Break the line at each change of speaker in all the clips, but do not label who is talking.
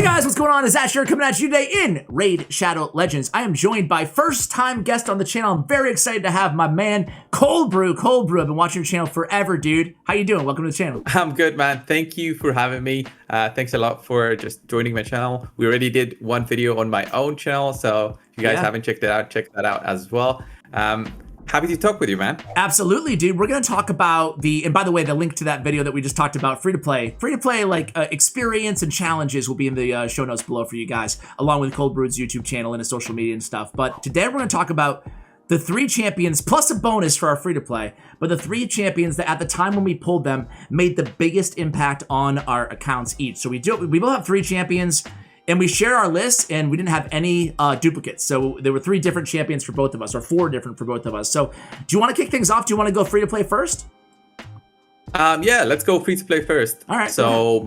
Hey guys, what's going on? It's Asher coming at you today in Raid Shadow Legends. I am joined by first-time guest on the channel. I'm very excited to have my man, Cold Brew. Cold Brew, I've been watching your channel forever, dude. How you doing? Welcome to the channel.
I'm good, man. Thank you for having me. Thanks a lot for just joining my channel. We already did one video on my own channel, so if you guys haven't checked it out, check that out as well. Happy to talk with you, man.
Absolutely, dude. We're going to talk about and by the way, the link to that video that we just talked about, free-to-play like experience and challenges will be in the show notes below for you guys, along with Cold Brew's YouTube channel and his social media and stuff. But today we're going to talk about the 3 champions, plus a bonus for our free-to-play, but the 3 champions that at the time when we pulled them made the biggest impact on our accounts each. So we both have 3 champions, and we share our list, and we didn't have any duplicates. So there were 3 different champions for both of us, or 4 different for both of us. So do you want to kick things off? Do you want to go free to play first?
Yeah, let's go free to play first.
All right.
So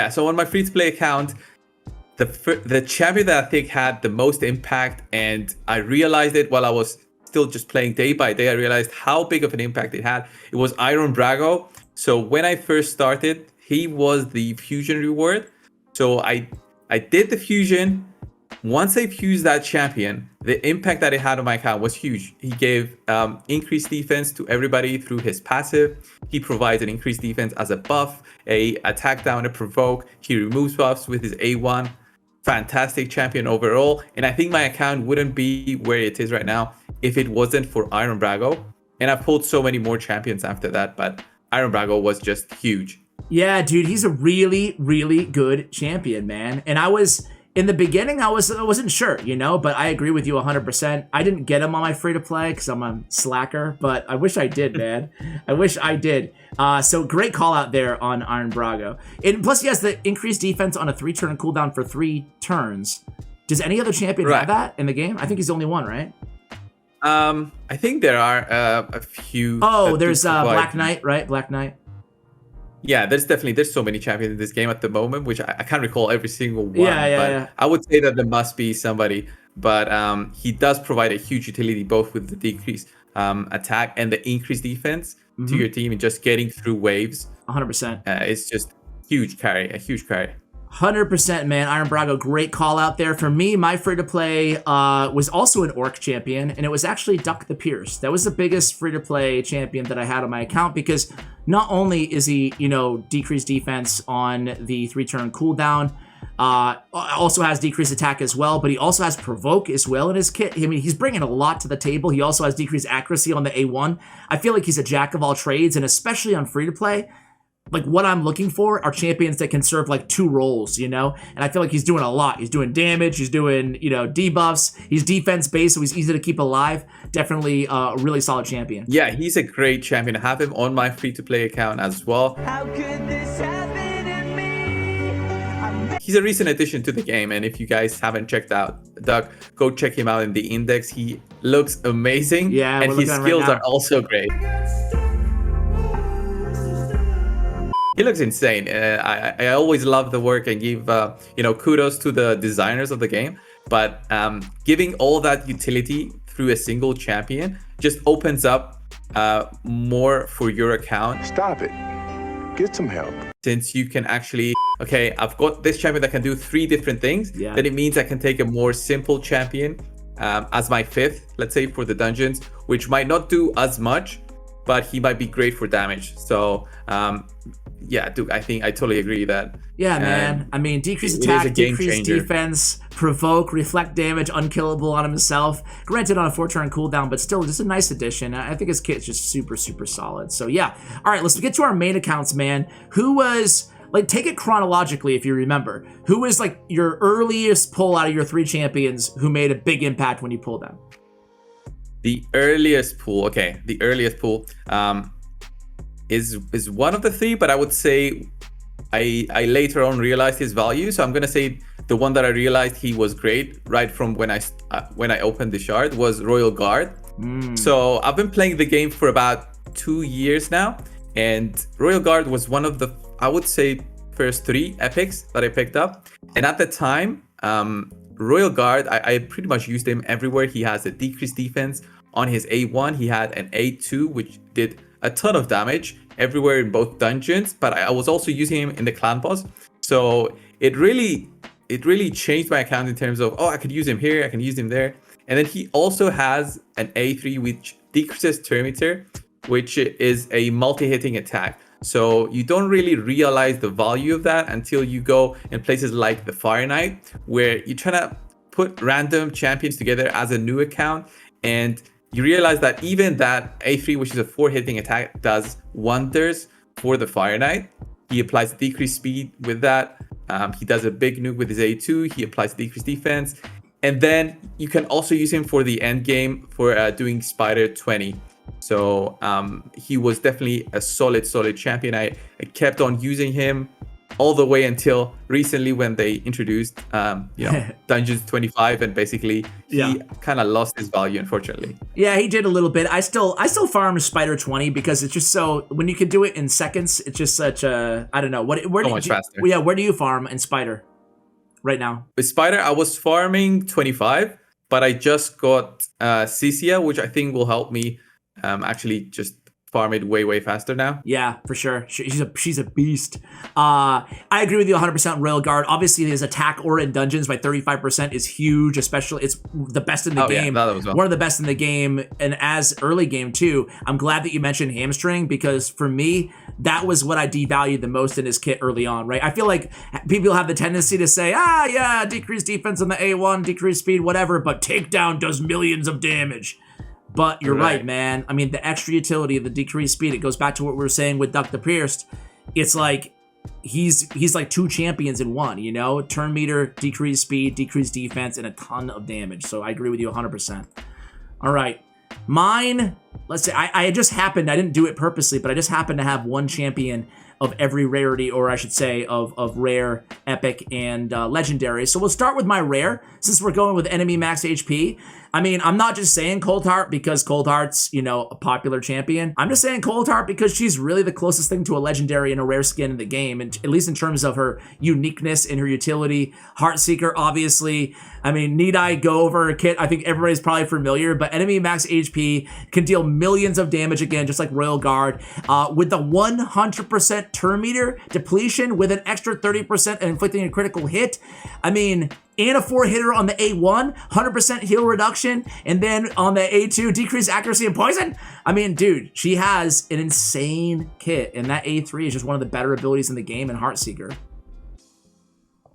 so on my free to play account, the champion that I think had the most impact, and I realized it while I was still just playing day by day, I realized how big of an impact it had. It was Draco. So when I first started, he was the fusion reward. So I did the fusion. Once I fused that champion, the impact that it had on my account was huge. He gave increased defense to everybody through his passive. He provides an increased defense as a buff, a attack down, a provoke. He removes buffs with his A1. Fantastic champion overall. And I think my account wouldn't be where it is right now if it wasn't for Draco. And I've pulled so many more champions after that, but Draco was just huge.
Yeah, dude, he's a really, really good champion, man. And in the beginning, I wasn't sure, you know, but I agree with you 100%. I didn't get him on my free-to-play because I'm a slacker, but I wish I did, man. I wish I did. So great call out there on Draco. And plus, he has the increased defense on a 3-turn cooldown for 3 turns. Does any other champion have that in the game? I think he's the only one, right?
I think there are a few.
Oh, there's Black Knight, right? Black Knight.
Yeah, there's so many champions in this game at the moment, which I can't recall every single one. But I would say that there must be somebody. But he does provide a huge utility, both with the decreased attack and the increased defense to your team, and just getting through waves.
100%.
It's just a huge carry.
100%, man. Draco, great call out there. For me, my free-to-play was also an Orc champion, and it was actually Duck the Pierce. That was the biggest free-to-play champion that I had on my account, because not only is he, you know, decreased defense on the 3-turn cooldown, also has decreased attack as well, but he also has provoke as well in his kit. I mean, he's bringing a lot to the table. He also has decreased accuracy on the A1. I feel like he's a jack of all trades, and especially on free-to-play, like what I'm looking for are champions that can serve like 2 roles, you know? And I feel like he's doing a lot. He's doing damage, he's doing, you know, debuffs, he's defense based, so he's easy to keep alive. Definitely a really solid champion.
Yeah, he's a great champion. I have him on my free-to-play account as well.
How could this happen to me?
He's a recent addition to the game, and if you guys haven't checked out Duck, go check him out in the index. He looks amazing, and his skills are also great. He looks insane. I always love the work and give kudos to the designers of the game. But giving all that utility through a single champion just opens up more for your account.
Stop it. Get some help.
Since you can actually, okay, I've got this champion that can do 3 different things.
Yeah.
Then it means I can take a more simple champion as my 5th, let's say, for the dungeons, which might not do as much, but he might be great for damage. So yeah, dude, I think I totally agree that.
Yeah, man. I mean, decreased attack, decreased defense, provoke, reflect damage, unkillable on himself. Granted on a 4-turn cooldown, but still just a nice addition. I think his kit's just super, super solid. So yeah. All right, let's get to our main accounts, man. Who was, like, take it chronologically if you remember. Who was like your earliest pull out of your 3 champions who made a big impact when you pulled them?
The earliest pull, is one of the 3, but I would say I later on realized his value. So I'm gonna say the one that I realized he was great right from when I opened the shard was Royal Guard. So I've been playing the game for about 2 years now, and Royal Guard was one of the, I would say, first 3 epics that I picked up. And at the time, Royal Guard, I pretty much used him everywhere. He has a decreased defense on his A1. He had an A2, which did a ton of damage everywhere in both dungeons, but I was also using him in the clan boss. So it really it really changed my account in terms of, I could use him here, I can use him there. And then he also has an A3 which decreases turn meter, which is a multi-hitting attack. So you don't really realize the value of that until you go in places like the Fire Knight, where you're trying to put random champions together as a new account, and you realize that even that A3, which is a 4-hitting attack, does wonders for the Fire Knight. He applies decreased speed with that. He does a big nuke with his A2. He applies decreased defense. And then you can also use him for the end game for doing Spider 20. So he was definitely a solid champion. I kept on using him all the way until recently when they introduced Dungeons 25, and basically he kind of lost his value, unfortunately.
Yeah, he did a little bit. I still farm Spider 20 because it's just so, when you can do it in seconds, it's just such a, I don't know, faster. Yeah, where do you farm in Spider right now?
With Spider, I was farming 25, but I just got Cisia, which I think will help me actually just farm it way faster now.
Yeah, for sure. She's a beast. I agree with you 100%. Royal Guard, obviously his attack aura in dungeons by 35% is huge, especially it's the best in the game.
Yeah, that was
one of the best in the game, and as early game too. I'm glad that you mentioned Hamstring, because for me, that was what I devalued the most in his kit early on, right? I feel like people have the tendency to say, decreased defense on the A1, decreased speed, whatever, but takedown does millions of damage. But you're right, man. I mean, the extra utility of the decreased speed, it goes back to what we were saying with Duck the Pierced. It's like he's like two champions in one, you know? Turn meter, decreased speed, decreased defense, and a ton of damage. So I agree with you 100%. All right. Mine, let's say, I just happened, I didn't do it purposely, but I just happened to have one champion of every rarity, or I should say of rare, epic, and legendary. So we'll start with my rare, since we're going with enemy max HP. I mean, I'm not just saying Coldheart because Coldheart's, a popular champion. I'm just saying Coldheart because she's really the closest thing to a legendary and a rare skin in the game, and at least in terms of her uniqueness and her utility. Heartseeker, obviously. I mean, need I go over her kit? I think everybody's probably familiar, but enemy max HP can deal millions of damage again, just like Royal Guard, with the 100% turn meter depletion with an extra 30% and inflicting a critical hit. I mean, and a 4-hitter on the A1, 100% heal reduction, and then on the A2, decreased accuracy and poison. I mean, dude, she has an insane kit, and that A3 is just one of the better abilities in the game in Heartseeker.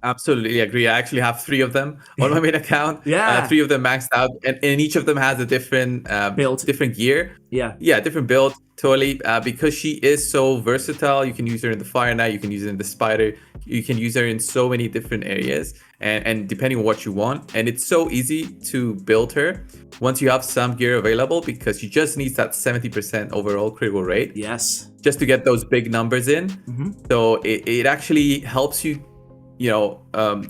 Absolutely agree. I actually have 3 of them on my main account. 3 of them maxed out, and each of them has a different build, different gear. Yeah, different build, totally. Because she is so versatile, you can use her in the Fire Knight, you can use her in the Spider, you can use her in so many different areas, and depending on what you want. And it's so easy to build her once you have some gear available, because you just need that 70% overall critical rate.
Yes.
Just to get those big numbers in. Mm-hmm. So it actually helps you,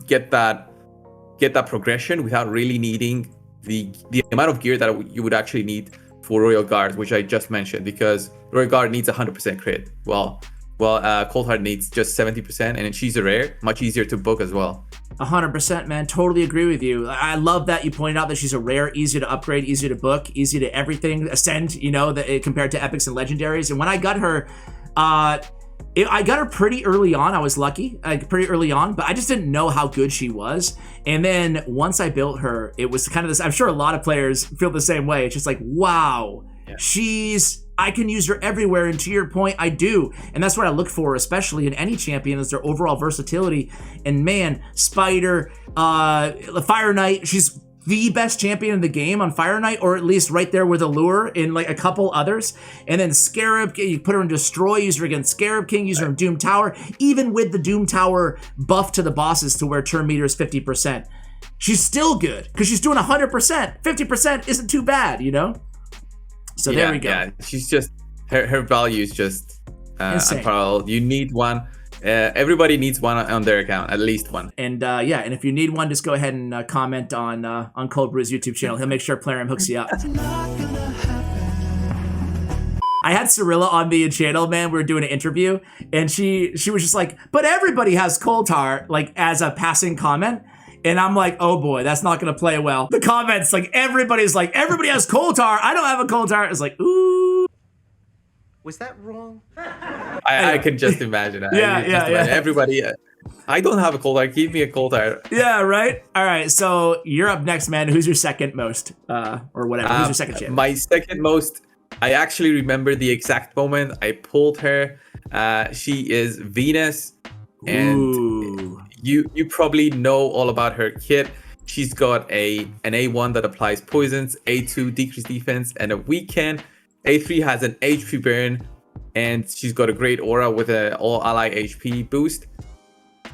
get that progression without really needing the amount of gear that you would actually need for Royal Guard, which I just mentioned, because Royal Guard needs 100% crit. Well, Coldheart needs just 70%, and she's a rare, much easier to book as well.
100%, man. Totally agree with you. I love that you pointed out that she's a rare, easy to upgrade, easy to book, easy to everything, ascend, compared to epics and legendaries. And when I got her, I got her pretty early on. I was lucky, pretty early on, but I just didn't know how good she was. And then once I built her, it was kind of this, I'm sure a lot of players feel the same way. It's just like, wow, I can use her everywhere. And to your point, I do. And that's what I look for, especially in any champion, is their overall versatility. And man, Spider, Fire Knight, she's the best champion in the game on Fire Knight, or at least right there with Allure and like a couple others. And then Scarab, you put her in Destroy, use her against Scarab King, use her in Doom Tower, even with the Doom Tower buff to the bosses to where turn meter is 50%. She's still good because she's doing 100%. 50% isn't too bad, So there we go.
Yeah, she's just, her value is just unparalleled. You need one. Everybody needs one on their account, at least one.
And and if you need one, just go ahead and comment on Cold Brew's YouTube channel. He'll make sure Plarium hooks you up. I had Cirilla on the channel, man. We were doing an interview, and she was just like, "But everybody has Coldheart," like as a passing comment. And I'm like, oh boy, that's not gonna play well. The comments, like everybody's like, everybody has Coldheart. I don't have a Coldheart. It's like, ooh.
Was that wrong?
I can just imagine that.
Yeah.
Everybody, I don't have a Coldheart. Give me a Coldheart.
Yeah, right? All right, so you're up next, man. Who's your second most? Or whatever. Who's your second champion?
My second most, I actually remember the exact moment I pulled her. She is Venus. And
Ooh.
you probably know all about her kit. She's got an A1 that applies poisons, A2 decreased defense, and a weekend. A3 has an HP burn, and she's got a great aura with an all ally HP boost.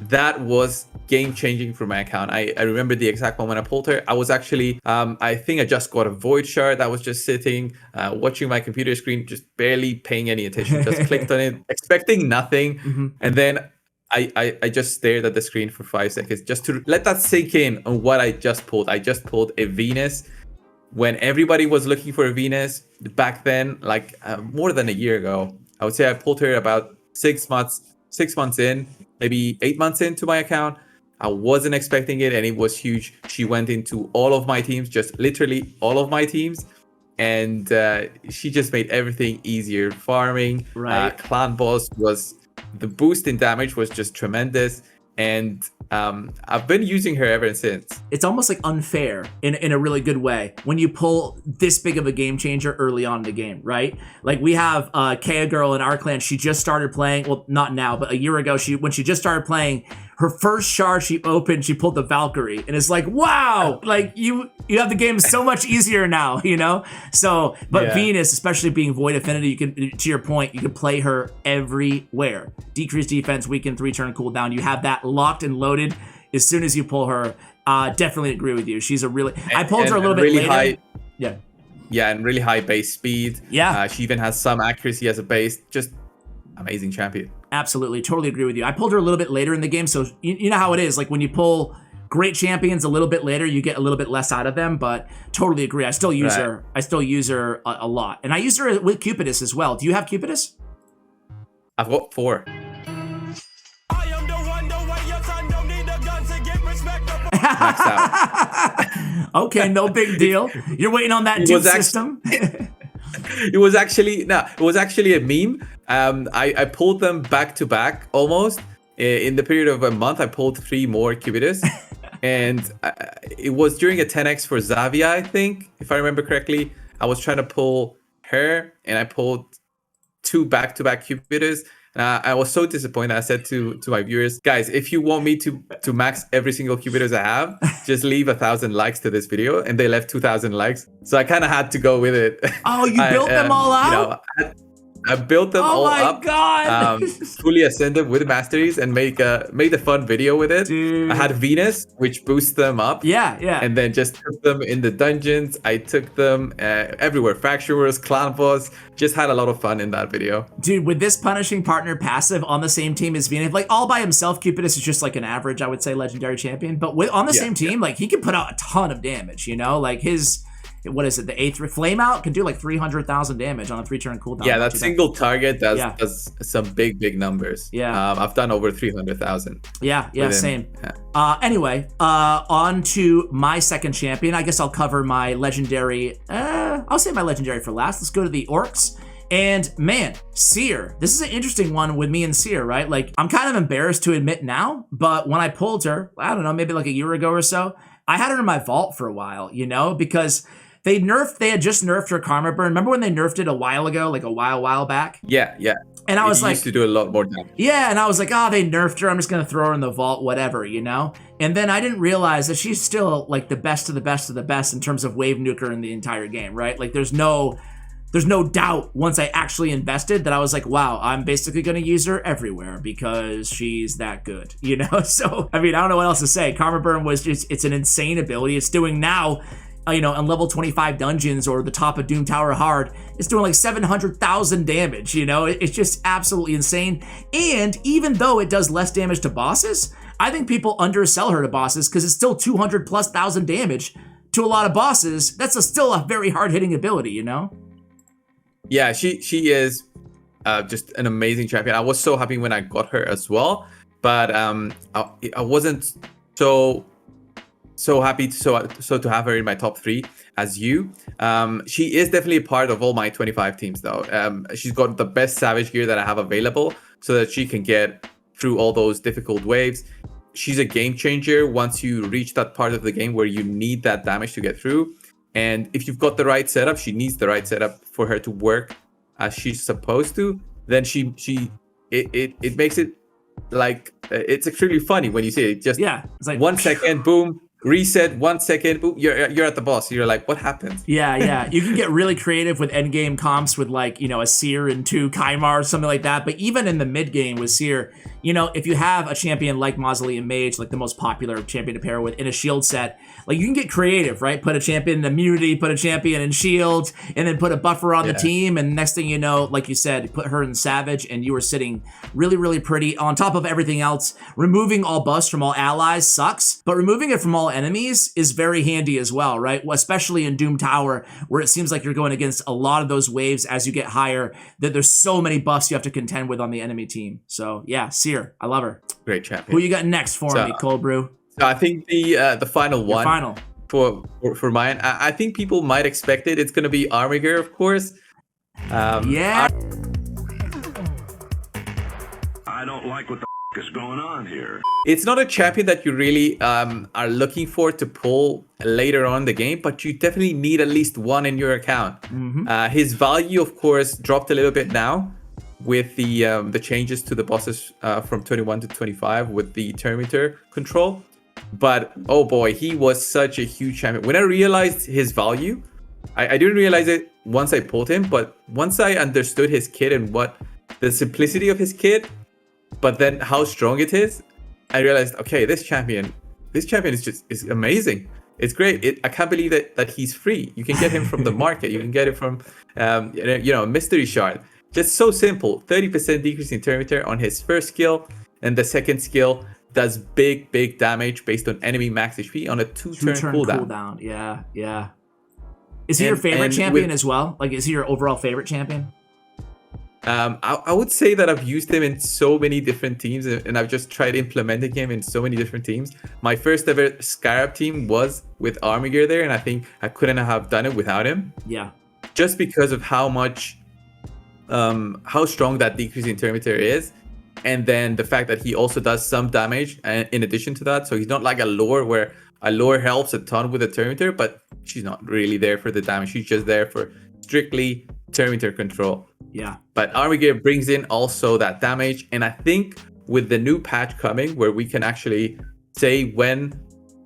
That was game changing for my account. I remember the exact moment I pulled her. I was actually, I think I just got a void shard. I was just sitting, watching my computer screen, just barely paying any attention. Just clicked on it, expecting nothing. And then I just stared at the screen for 5 seconds just to let that sink in on what I just pulled. I just pulled a Venus when everybody was looking for a Venus back then, like more than a year ago. I would say I pulled her about 6 months in, maybe 8 months into my account. I wasn't expecting it, and it was huge. She went into all of my teams, just literally all of my teams. And she just made everything easier. Farming,
Right.
clan boss was... The boost in damage was just tremendous, and I've been using her ever since.
It's almost like unfair in a really good way when you pull this big of a game changer early on in the game, right? Like we have Kaya girl in our clan. She just started playing. Well, not now, but a year ago. When she just started playing, her first shard she opened, she pulled the Valkyrie, and it's like, wow, like you have the game so much easier now, you know. So, but
Yeah.
Venus, especially being Void Affinity, you can, to your point, you can play her everywhere. Decreased defense, weakened 3-turn cooldown. You have that locked and loaded as soon as you pull her. Definitely agree with you. She's a really. I pulled her a little bit
really
later.
high.
Yeah.
Yeah, and really high base speed.
Yeah.
She even has some accuracy as a base. Just amazing champion.
Absolutely, totally agree with you. I pulled her a little bit later in the game, so you know how it is. Like when you pull great champions a little bit later, you get a little bit less out of them. But totally agree. I still use her. I still use her a lot, and I use her with Cupidus as well. Do you have Cupidus?
I've got 4.
I am the one, the way your son don't need a gun to get respect.
Maxed out.
Okay, no big deal. You're waiting on that
It
dupe
was
system.
It was actually a meme. I pulled them back to back almost. In the period of a month, I pulled 3 more Cupidus. And it was during a 10x for Zavia, I think, if I remember correctly. I was trying to pull her, and I pulled 2 back-to-back Cupidus. I was so disappointed. I said to my viewers, guys, if you want me to max every single Cupidus I have, just leave 1,000 likes to this video. And they left 2,000 likes. So I kind of had to go with it.
Oh, you built them all out?
I built them all up.
Oh my god!
Fully ascended with masteries and made a fun video with it.
Dude.
I had Venus, which boosts them up.
Yeah.
And then just took them in the dungeons. I took them everywhere. Faction Wars, Clan Boss. Just had a lot of fun in that video.
Dude, with this punishing partner passive on the same team as Venus, like all by himself, Cupidus is just like an average, I would say, legendary champion. But on the same team, like he can put out a ton of damage, you know? Like his, what is it, the A3 Flame Out can do like 300,000 damage on a 3-turn cooldown.
Yeah, that single target does some big numbers.
Yeah.
I've done over 300,000.
Yeah, same.
Yeah.
Anyway, on to my second champion. I guess I'll cover my legendary. I'll save my legendary for last. Let's go to the orcs. And man, Seer. This is an interesting one with me and Seer, right? Like, I'm kind of embarrassed to admit now, but when I pulled her, I don't know, maybe like a year ago or so, I had her in my vault for a while, you know, because they had just nerfed her Karma Burn. Remember when they nerfed it a while ago, like a while back?
Yeah.
And I was like,
used to do a lot more damage.
yeah, and I was like, they nerfed her. I'm just going to throw her in the vault, whatever, you know? And then I didn't realize that she's still like the best of the best of the best in terms of wave nuker in the entire game, right? Like there's no doubt once I actually invested that I was like, wow, I'm basically going to use her everywhere because she's that good, you know? So, I mean, I don't know what else to say. Karma Burn was just, it's an insane ability. It's doing now, you know, on level 25 dungeons or the top of Doom Tower hard, it's doing like 700,000 damage, you know? It's just absolutely insane. And even though it does less damage to bosses, I think people undersell her to bosses because it's still 200,000+ damage to a lot of bosses. That's still a very hard-hitting ability, you know?
Yeah, she is just an amazing champion. I was so happy when I got her as well, but I wasn't so happy to have her in my top 3 as you. She is definitely a part of all my 25 teams though. She's got the best Savage gear that I have available so that she can get through all those difficult waves. She's a game changer once you reach that part of the game where you need that damage to get through. And if you've got the right setup, she needs the right setup for her to work as she's supposed to. Then it makes it like it's extremely funny when you see it. Just
it's like
1 second, boom, reset. 1 second, boom, you're at the boss. You're like, what happened?
Yeah. You can get really creative with endgame comps with like, a Seer and 2 Kaimar or something like that. But even in the mid game with Seer, if you have a champion like Mausoleum Mage, like the most popular champion to pair with in a shield set, like you can get creative, right? Put a champion in immunity, put a champion in shield, and then put a buffer on the team. And next thing you know, like you said, put her in Savage, and you are sitting really, really pretty. On top of everything else, removing all buffs from all allies sucks, but removing it from all enemies is very handy as well, right? Especially in Doom Tower, where it seems like you're going against a lot of those waves as you get higher, that there's so many buffs you have to contend with on the enemy team. So yeah, Seer, I love her.
Great champion.
Who you got next for me, Cold Brew?
So I think the final one.
Final.
For mine, I think people might expect it. It's going to be Armager, of course.
Yeah.
I don't like what the is going on here.
It's not a champion that you really are looking for to pull later on in the game, but you definitely need at least one in your account. His value, of course, dropped a little bit now with the changes to the bosses from 21 to 25 with the Terminator control. But oh boy, he was such a huge champion. When I realized his value, I didn't realize it once I pulled him, but once I understood his kit and what the simplicity of his kit, but then how strong it is, I realized, okay, this champion is amazing. It's great. I can't believe that he's free. You can get him from the market. You can get it from mystery shard. Just so simple. 30% decrease in Terminator on his first skill, and the second skill does big damage based on enemy max HP on a two-turn cooldown.
Yeah. Is he your favorite champion as well? Like, is he your overall favorite champion?
I would say that I've used him in so many different teams, and I've just tried implementing him in so many different teams. My first ever Scarab team was with Armager there, and I think I couldn't have done it without him.
Yeah.
Just because of how strong that decrease in Terminator is. And then the fact that he also does some damage in addition to that. So he's not like a lore where a lore helps a ton with the Terminator, but she's not really there for the damage. She's just there for strictly Terminator control.
Yeah.
But Armager brings in also that damage. And I think with the new patch coming, where we can actually say when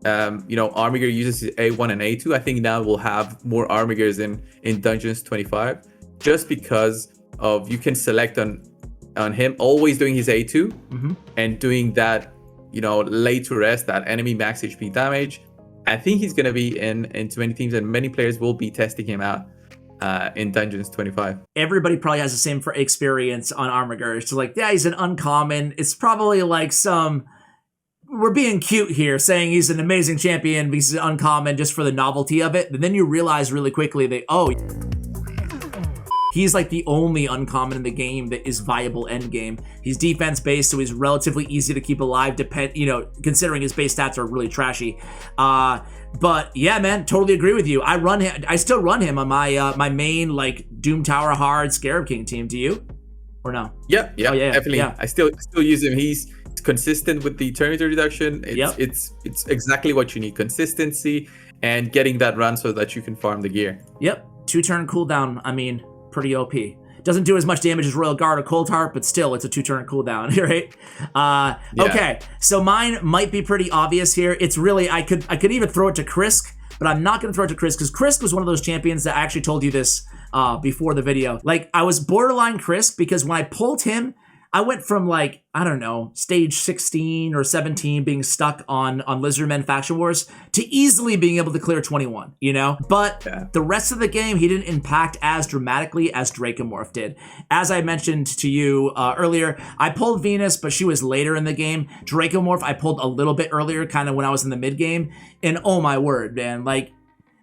Armager uses his A1 and A2, I think now we'll have more Armagers in Dungeons 25, just because of you can select on him always doing his A2 and doing that, lay to rest, that enemy max HP damage. I think he's going to be in too many teams, and many players will be testing him out in Dungeons 25.
Everybody probably has the same experience on Armager. It's like, yeah, he's an uncommon. It's probably like we're being cute here, saying he's an amazing champion because he's uncommon just for the novelty of it. But then you realize really quickly he's like the only uncommon in the game that is viable endgame. He's defense based, so he's relatively easy to keep alive, considering his base stats are really trashy. But yeah, man, totally agree with you. I still run him on my main like Doom Tower hard Scarab King team. Do you? Or no?
Yeah,
Oh, yeah,
definitely.
yeah.
I still use him. He's consistent with the Terminator reduction. It's exactly what you need: consistency and getting that run so that you can farm the gear.
Yep, 2-turn cooldown. I mean, pretty OP. Doesn't do as much damage as Royal Guard or Coldheart, but still, it's a 2-turn cooldown, right? Okay, so mine might be pretty obvious here. It's really, I could even throw it to Krisk, but I'm not going to throw it to Krisk, because Krisk was one of those champions that I actually told you this before the video. Like, I was borderline Krisk, because when I pulled him, I went from like, I don't know, stage 16 or 17 being stuck on Lizardmen Faction Wars to easily being able to clear 21, But the rest of the game, he didn't impact as dramatically as Dracomorph did. As I mentioned to you earlier, I pulled Venus, but she was later in the game. Dracomorph, I pulled a little bit earlier, kind of when I was in the mid game. And oh my word, man, like,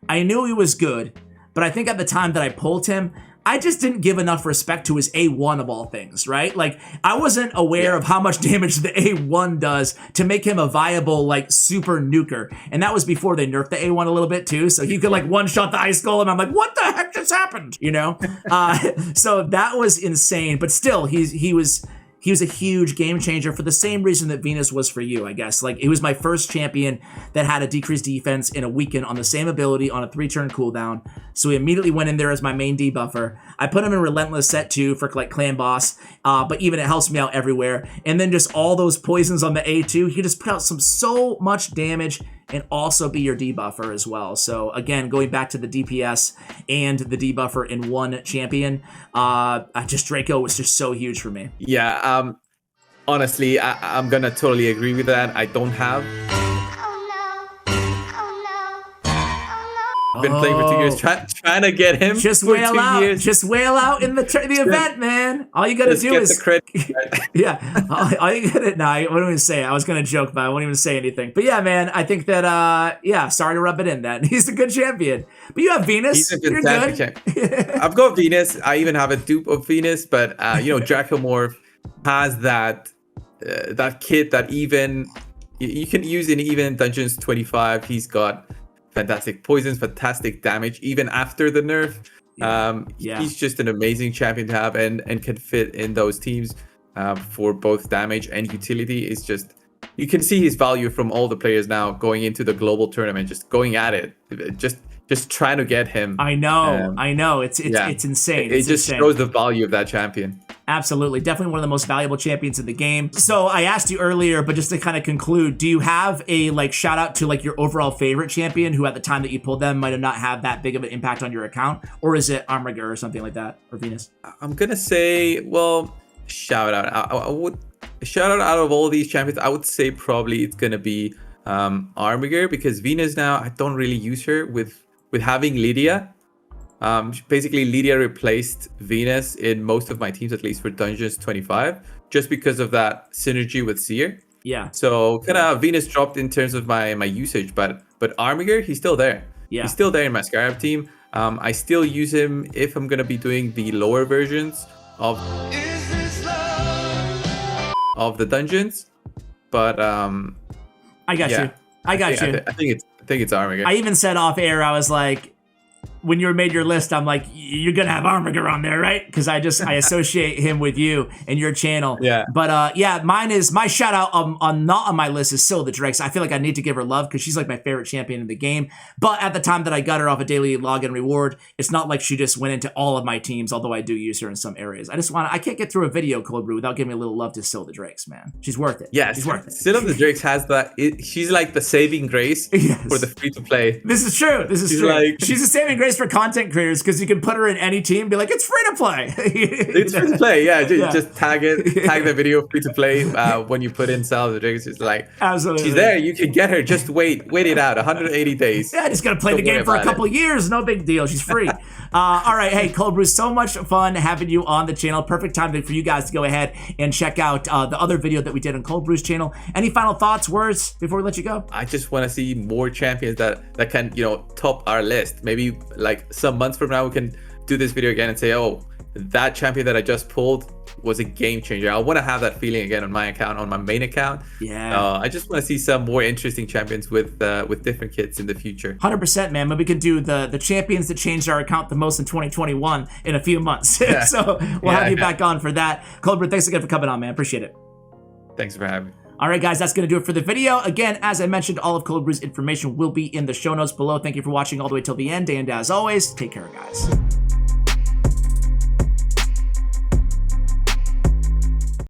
I knew he was good, but I think at the time that I pulled him, I just didn't give enough respect to his A1 of all things, right? Like, I wasn't aware of how much damage the A1 does to make him a viable, like, super nuker. And that was before they nerfed the A1 a little bit, too. So he could, like, one-shot the Ice Skull, and I'm like, what the heck just happened? So that was insane. But still, he was he was a huge game changer for the same reason that Venus was for you, I guess. Like, it was my first champion that had a decreased defense in a weaken on the same ability on a 3-turn cooldown. So he immediately went in there as my main debuffer. I put him in Relentless set 2 for like clan boss, but even it helps me out everywhere. And then just all those poisons on the A2, he just put out so much damage and also be your debuffer as well. So again, going back to the DPS and the debuffer in one champion, just Draco was just so huge for me.
Yeah, honestly, I'm gonna totally agree with that. I don't have. Been playing for 2 years, trying to get him.
Just
for
wail
2
out.
years.
Just wail out in the event, man. All you gotta do is
the credit.
yeah. All you gotta. No, I won't even say it. I was gonna joke, but I won't even say anything. But yeah, man, I think that yeah. Sorry to rub it in. That he's a good champion. But you have Venus.
He's a
You're
fantastic
good.
champion. I've got Venus. I even have a dupe of Venus, but Draco Morph has that kit that even you can use in even Dungeons 25. He's got fantastic poisons, fantastic damage, even after the nerf. He's just an amazing champion to have and can fit in those teams for both damage and utility. It's just, you can see his value from all the players now going into the global tournament, just going at it, just trying to get him.
I know. It's insane.
It just shows the value of that champion.
Absolutely. Definitely one of the most valuable champions in the game. So I asked you earlier, but just to kind of conclude, do you have a shout out to your overall favorite champion who at the time that you pulled them might have not had that big of an impact on your account? Or is it Armager or something like that? Or Venus?
I'm going to say, well, shout out. I would shout out of all these champions, I would say probably it's going to be Armager, because Venus now, I don't really use her with having Lydia. Basically, Lydia replaced Venus in most of my teams, at least for Dungeons 25, just because of that synergy with Seer.
Yeah.
So kind of Venus dropped in terms of my usage, but Armager, he's still there.
Yeah.
He's still there in my Scarab team. I still use him if I'm gonna be doing the lower versions of the dungeons. But
I got you. I think
it's Armager.
I even said off air, I was like, when you made your list, I'm like, you're gonna have Armager on there, right? Because I associate him with you and your channel.
Yeah.
But mine is my shout out on not on my list is still the Drakes. I feel like I need to give her love because she's like my favorite champion in the game. But at the time that I got her off a daily login reward, it's not like she just went into all of my teams, although I do use her in some areas. I can't get through a video, Cold Brew, without giving a little love to Still the Drakes, man. She's worth it.
Yeah,
she's worth it.
Still the Drakes has that. She's like the saving grace for the free-to-play.
This is true. She's true. She's a saving grace for content creators because you can put her in any team, be like, it's free to play.
It's free to play, yeah. Just tag the video free to play when you put in Still the Drakes. It's like,
absolutely,
she's there. You can get her. Just wait it out. 180 days.
Yeah, just gotta play the game for a couple years. No big deal. She's free. All right, hey, Cold Brew, so much fun having you on the channel. Perfect time for you guys to go ahead and check out the other video that we did on Cold Brew's channel. Any final thoughts, words before we let you go?
I just want to see more champions that can top our list. Maybe like some months from now we can do this video again and say, oh, that champion that I just pulled was a game changer. I want to have that feeling again on my account, on my main account.
Yeah.
I just want to see some more interesting champions with different kits in the future.
100%, man. But we could do the champions that changed our account the most in 2021 in a few months.
Yeah.
So we'll have you back on for that. Cold Brew, thanks again for coming on, man. Appreciate it.
Thanks for having me.
All right, guys, that's going to do it for the video. Again, as I mentioned, all of Cold Brew's information will be in the show notes below. Thank you for watching all the way till the end. And as always, take care, guys.